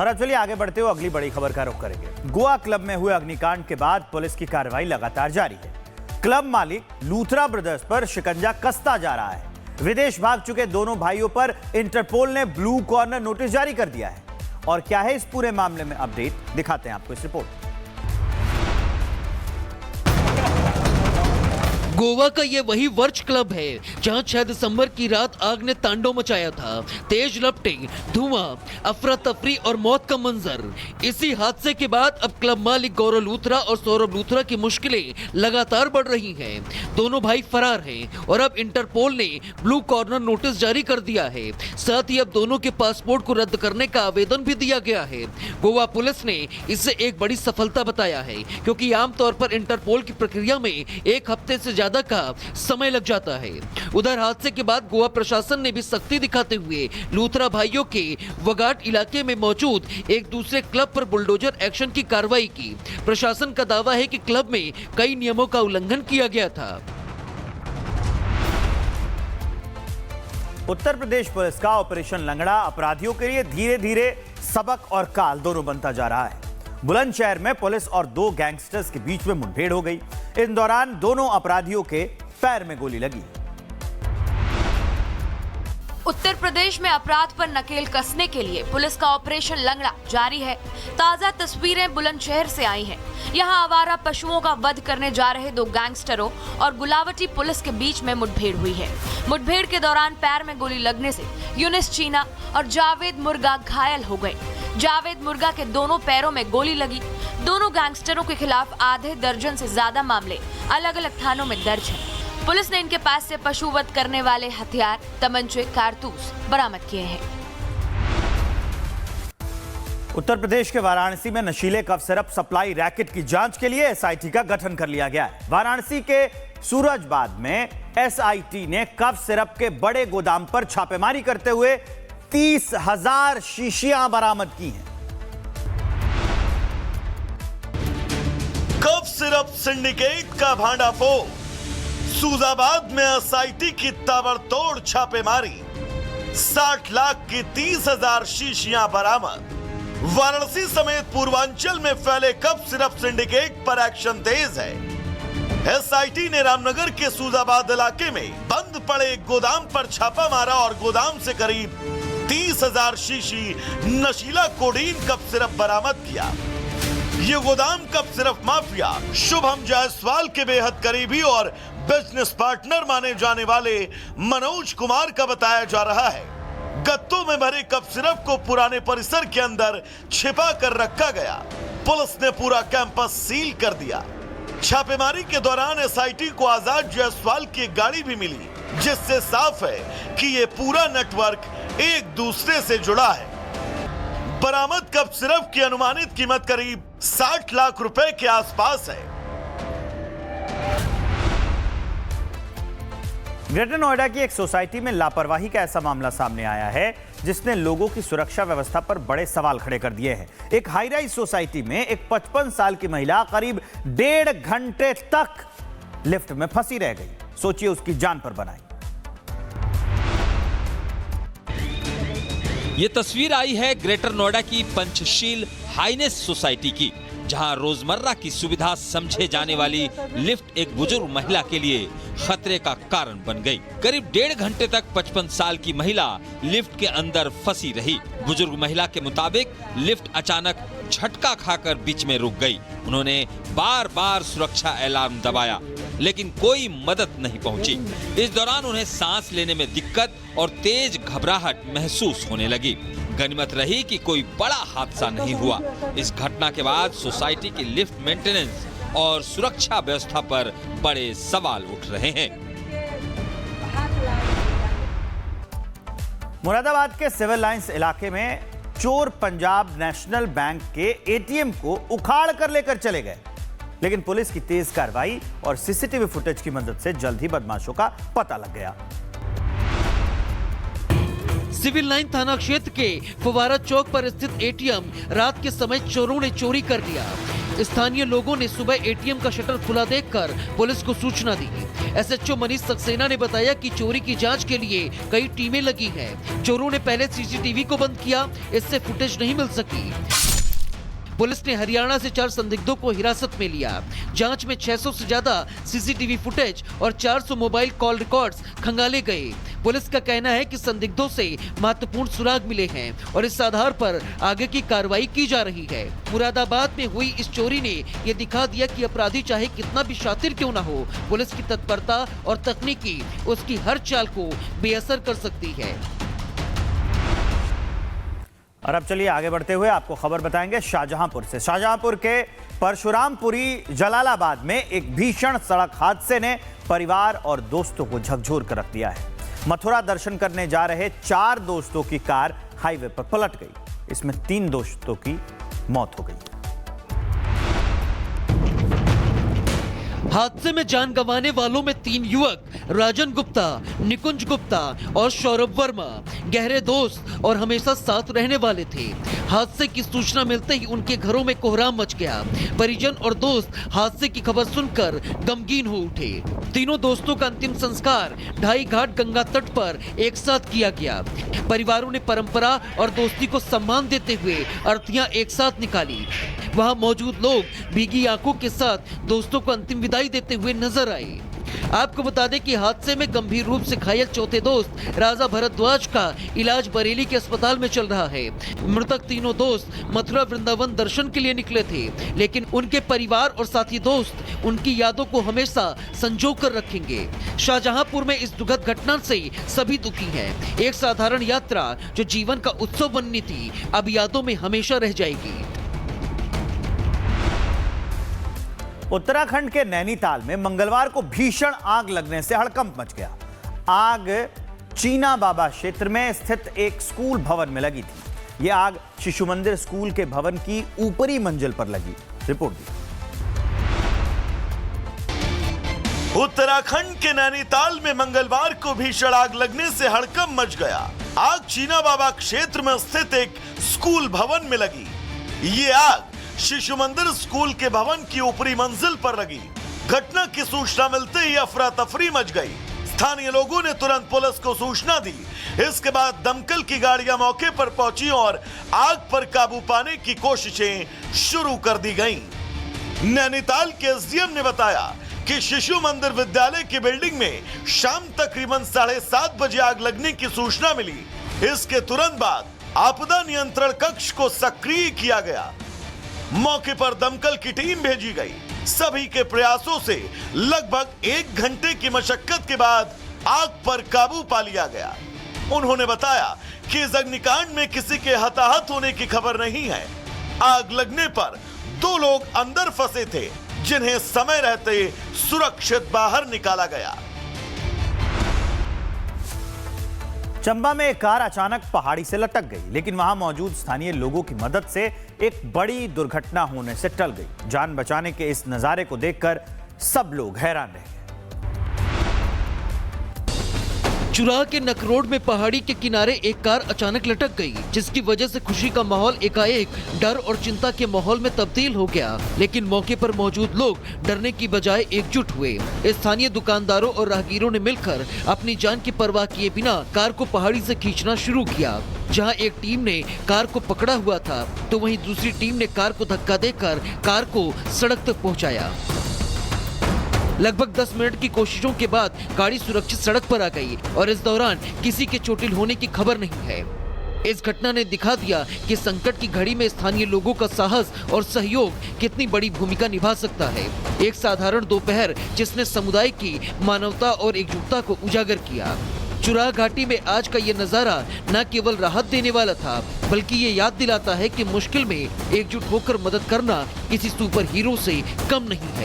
और अब चलिए आगे बढ़ते हुए अगली बड़ी खबर का रुख करेंगे। गोवा क्लब में हुए अग्निकांड के बाद पुलिस की कार्रवाई लगातार जारी है। क्लब मालिक लूथरा ब्रदर्स पर शिकंजा कसता जा रहा है। विदेश भाग चुके दोनों भाइयों पर इंटरपोल ने ब्लू कॉर्नर नोटिस जारी कर दिया है। और क्या है इस पूरे मामले में अपडेट, दिखाते हैं आपको इस रिपोर्ट। गोवा का ये वही वर्च क्लब है जहां 6 दिसंबर की रात आग ने तांडव मचाया था। तेज लपटें, धुआं, अफरा तफरी और मौत का मंजर। इसी हादसे के बाद अब क्लब मालिक गौरव लूथरा और सौरभ लूथरा की मुश्किलें लगातार बढ़ रही हैं। दोनों भाई फरार हैं और अब इंटरपोल ने ब्लू कॉर्नर नोटिस जारी कर दिया है। साथ ही अब दोनों के पासपोर्ट को रद्द करने का आवेदन भी दिया गया है। गोवा पुलिस ने इसे एक बड़ी सफलता बताया है, क्योंकि आमतौर पर इंटरपोल की प्रक्रिया में 1 हफ्ते से ज्यादा का समय लग जाता है। उधर हादसे के बाद गोवा प्रशासन ने भी सख्ती दिखाते हुए लूथरा भाइयों के वगाट इलाके में मौजूद एक दूसरे क्लब पर बुलडोजर एक्शन की कार्रवाई की। प्रशासन का दावा है कि क्लब में कई नियमों का उल्लंघन किया गया था। उत्तर प्रदेश पुलिस का ऑपरेशन लंगड़ा अपराधियों के लिए धीरे धीरे सबक और काल दोनों बनता जा रहा है। बुलंदशहर में पुलिस और 2 गैंगस्टर्स के बीच में मुठभेड़ हो गई। इन दौरान दोनों अपराधियों के पैर में गोली लगी। उत्तर प्रदेश में अपराध पर नकेल कसने के लिए पुलिस का ऑपरेशन लंगड़ा जारी है। ताजा तस्वीरें बुलंदशहर से आई हैं। यहां आवारा पशुओं का वध करने जा रहे 2 गैंगस्टरों और गुलावटी पुलिस के बीच में मुठभेड़ हुई है। मुठभेड़ के दौरान पैर में गोली लगने से यूनिस चीना और जावेद मुर्गा घायल हो गए। जावेद मुर्गा के दोनों पैरों में गोली लगी। दोनों गैंगस्टरों के खिलाफ आधे दर्जन से ज्यादा मामले अलग अलग थानों में दर्ज हैं। पुलिस ने इनके पास से पशुवध करने वाले हथियार, तमंचे, कारतूस बरामद किए हैं। उत्तर प्रदेश के वाराणसी में नशीले कफ सिरप सप्लाई रैकेट की जांच के लिए एसआईटी का गठन कर लिया गया है। वाराणसी के सूरजबाद में एसआईटी ने कफ सिरप के बड़े गोदाम पर छापेमारी करते हुए 30,000 शीशियां बरामद की हैं। कफ सिरप सिंडिकेट का भांडाफोड़। सूजाबाद में एसआईटी की ताबड़तोड़ छापेमारी। 60 लाख की 30,000 शीशियां बरामद। वाराणसी समेत पूर्वांचल में फैले कफ सिरप सिंडिकेट पर एक्शन तेज है। एसआईटी ने रामनगर के सूजाबाद इलाके में बंद पड़े एक गोदाम पर छापा मारा और गोदाम से करीब 30,000 शीशी नशीला कोडीन कफ सिरप बरामद किया। ये गोदाम cough syrup mafia Shubham Jaiswal के बेहद करीबी और बिजनेस पार्टनर माने जाने वाले मनोज कुमार का बताया जा रहा है। गत्तों में भरे कफ सिरप को पुराने परिसर के अंदर छिपा कर रखा गया। पुलिस ने पूरा कैंपस सील कर दिया। छापेमारी के दौरान एसआईटी को आजाद जायसवाल की एक गाड़ी भी मिली, जिससे साफ है कि ये पूरा नेटवर्क एक दूसरे से जुड़ा है। बरामद कफ सिरप की अनुमानित कीमत करीब 60 लाख रुपए के आसपास है। ग्रेटर नोएडा की एक सोसाइटी में लापरवाही का ऐसा मामला सामने आया है जिसने लोगों की सुरक्षा व्यवस्था पर बड़े सवाल खड़े कर दिए हैं। एक हाई राइज सोसाइटी में एक 55 साल की महिला करीब 1.5 घंटे तक लिफ्ट में फंसी रह गई। सोचिए उसकी जान पर बनाई। ये तस्वीर आई है ग्रेटर नोएडा की पंचशील हाईनेस सोसाइटी की, जहां रोजमर्रा की सुविधा समझे जाने वाली लिफ्ट एक बुजुर्ग महिला के लिए खतरे का कारण बन गई। करीब 1.5 घंटे तक 55 साल की महिला लिफ्ट के अंदर फंसी रही। बुजुर्ग महिला के मुताबिक लिफ्ट अचानक झटका खाकर बीच में रुक गई। उन्होंने बार बार सुरक्षा अलार्म दबाया, लेकिन कोई मदद नहीं पहुंची। इस दौरान उन्हें सांस लेने में दिक्कत और तेज घबराहट महसूस होने लगी। गनीमत रही कि कोई बड़ा हादसा नहीं हुआ। इस घटना के बाद सोसाइटी की लिफ्ट मेंटेनेंस और सुरक्षा व्यवस्था पर बड़े सवाल उठ रहे हैं। मुरादाबाद के सिविल लाइंस इलाके में चोर पंजाब नेशनल बैंक के एटीएम को उखाड़ कर लेकर चले गए, लेकिन पुलिस की तेज कार्रवाई और सीसीटीवी फुटेज की मदद से जल्द ही बदमाशों का पता लग गया। सिविल लाइन थाना क्षेत्र के फुवारा चौक पर स्थित एटीएम रात के समय चोरों ने चोरी कर लिया। स्थानीय लोगों ने सुबह एटीएम का शटर खुला देखकर पुलिस को सूचना दी। एसएचओ मनीष सक्सेना ने बताया कि चोरी की जांच के लिए कई टीमें लगी हैं। चोरों ने पहले सीसीटीवी को बंद किया, इससे फुटेज नहीं मिल सकी। पुलिस ने हरियाणा से 4 संदिग्धों को हिरासत में लिया। जांच में 600 से ज्यादा सीसीटीवी फुटेज और 400 मोबाइल कॉल रिकॉर्ड्स खंगाले गए। पुलिस का कहना है कि संदिग्धों से महत्वपूर्ण सुराग मिले हैं और इस आधार पर आगे की कार्रवाई की जा रही है। मुरादाबाद में हुई इस चोरी ने ये दिखा दिया कि अपराधी चाहे कितना भी शातिर क्यों न हो, पुलिस की तत्परता और तकनीकी उसकी हर चाल को बेअसर कर सकती है। और अब चलिए आगे बढ़ते हुए आपको खबर बताएंगे शाहजहांपुर से। शाहजहांपुर के परशुरामपुरी जलालाबाद में एक भीषण सड़क हादसे ने परिवार और दोस्तों को झकझोर कर रख दिया है। मथुरा दर्शन करने जा रहे 4 दोस्तों की कार हाईवे पर पलट गई। इसमें 3 दोस्तों की मौत हो गई। हादसे में जान गंवाने वालों में 3 युवक राजन गुप्ता, निकुंज गुप्ता और सौरभ वर्मा गहरे दोस्त और हमेशा साथ रहने वाले थे। हादसे की सूचना मिलते ही उनके घरों में कोहराम मच गया। परिजन और दोस्त हादसे की खबर सुनकर गमगीन हो उठे। तीनों दोस्तों का अंतिम संस्कार ढाई घाट गंगा तट पर एक साथ किया गया। परिवारों ने परंपरा और दोस्ती को सम्मान देते हुए अर्थियां एक साथ निकाली। वहां मौजूद लोग भीगी आंखों के साथ दोस्तों को अंतिम विदाई देते हुए नजर आए। आपको बता दें कि हादसे में गंभीर रूप से घायल चौथे दोस्त राजा भरद्वाज का इलाज बरेली के अस्पताल में चल रहा है। मृतक तीनों दोस्त मथुरा वृंदावन दर्शन के लिए निकले थे, लेकिन उनके परिवार और साथी दोस्त उनकी यादों को हमेशा संजो कर रखेंगे। शाहजहांपुर में इस दुखद घटना से सभी दुखी हैं। एक साधारण यात्रा जो जीवन का उत्सव बननी थी, अब यादों में हमेशा रह जाएगी। उत्तराखंड के नैनीताल में मंगलवार को भीषण आग लगने से हड़कंप मच गया। आग चीना बाबा क्षेत्र में स्थित एक स्कूल भवन में लगी थी। यह आग शिशु मंदिर स्कूल के भवन की ऊपरी मंजिल पर लगी। रिपोर्ट दी। उत्तराखंड के नैनीताल में मंगलवार को भीषण आग लगने से हड़कंप मच गया। आग चीना बाबा क्षेत्र में स्थित एक स्कूल भवन में लगी। ये आग शिशु मंदिर स्कूल के भवन की ऊपरी मंजिल पर लगी। घटना की सूचना मिलते ही अफरा तफरी मच गई। स्थानीय लोगों ने तुरंत पुलिस को सूचना दी। इसके बाद दमकल की गाड़ियां मौके पर पहुंची और आग पर काबू पाने की कोशिशें शुरू कर दी गईं। नैनीताल के एसडीएम ने बताया कि शिशु मंदिर विद्यालय की बिल्डिंग में शाम तकरीबन 7:30 बजे आग लगने की सूचना मिली। इसके तुरंत बाद आपदा नियंत्रण कक्ष को सक्रिय किया गया। मौके पर दमकल की टीम भेजी गई। सभी के प्रयासों से लगभग 1 घंटे की मशक्कत के बाद आग पर काबू पा लिया गया। उन्होंने बताया कि इस अग्निकांड में किसी के हताहत होने की खबर नहीं है। आग लगने पर 2 लोग अंदर फंसे थे, जिन्हें समय रहते सुरक्षित बाहर निकाला गया। चंबा में एक कार अचानक पहाड़ी से लटक गई, लेकिन वहां मौजूद स्थानीय लोगों की मदद से एक बड़ी दुर्घटना होने से टल गई। जान बचाने के इस नजारे को देखकर सब लोग हैरान रहे। चुराह के नकरोड में पहाड़ी के किनारे एक कार अचानक लटक गई, जिसकी वजह से खुशी का माहौल एकाएक डर और चिंता के माहौल में तब्दील हो गया। लेकिन मौके पर मौजूद लोग डरने की बजाय एकजुट हुए। स्थानीय दुकानदारों और राहगीरों ने मिलकर अपनी जान की परवाह किए बिना कार को पहाड़ी से खींचना शुरू किया। जहां एक टीम ने कार को पकड़ा हुआ था, तो वहीं दूसरी टीम ने कार को धक्का देकर कार को सड़क तक पहुंचाया। लगभग 10 मिनट की कोशिशों के बाद गाड़ी सुरक्षित सड़क पर आ गई और इस दौरान किसी के चोटिल होने की खबर नहीं है। इस घटना ने दिखा दिया कि संकट की घड़ी में स्थानीय लोगों का साहस और सहयोग कितनी बड़ी भूमिका निभा सकता है। एक साधारण दोपहर जिसने समुदाय की मानवता और एकजुटता को उजागर किया। चुराह घाटी में आज का ये नजारा न केवल राहत देने वाला था, बल्कि ये याद दिलाता है कि मुश्किल में एकजुट होकर मदद करना किसी सुपर हीरो से कम नहीं है।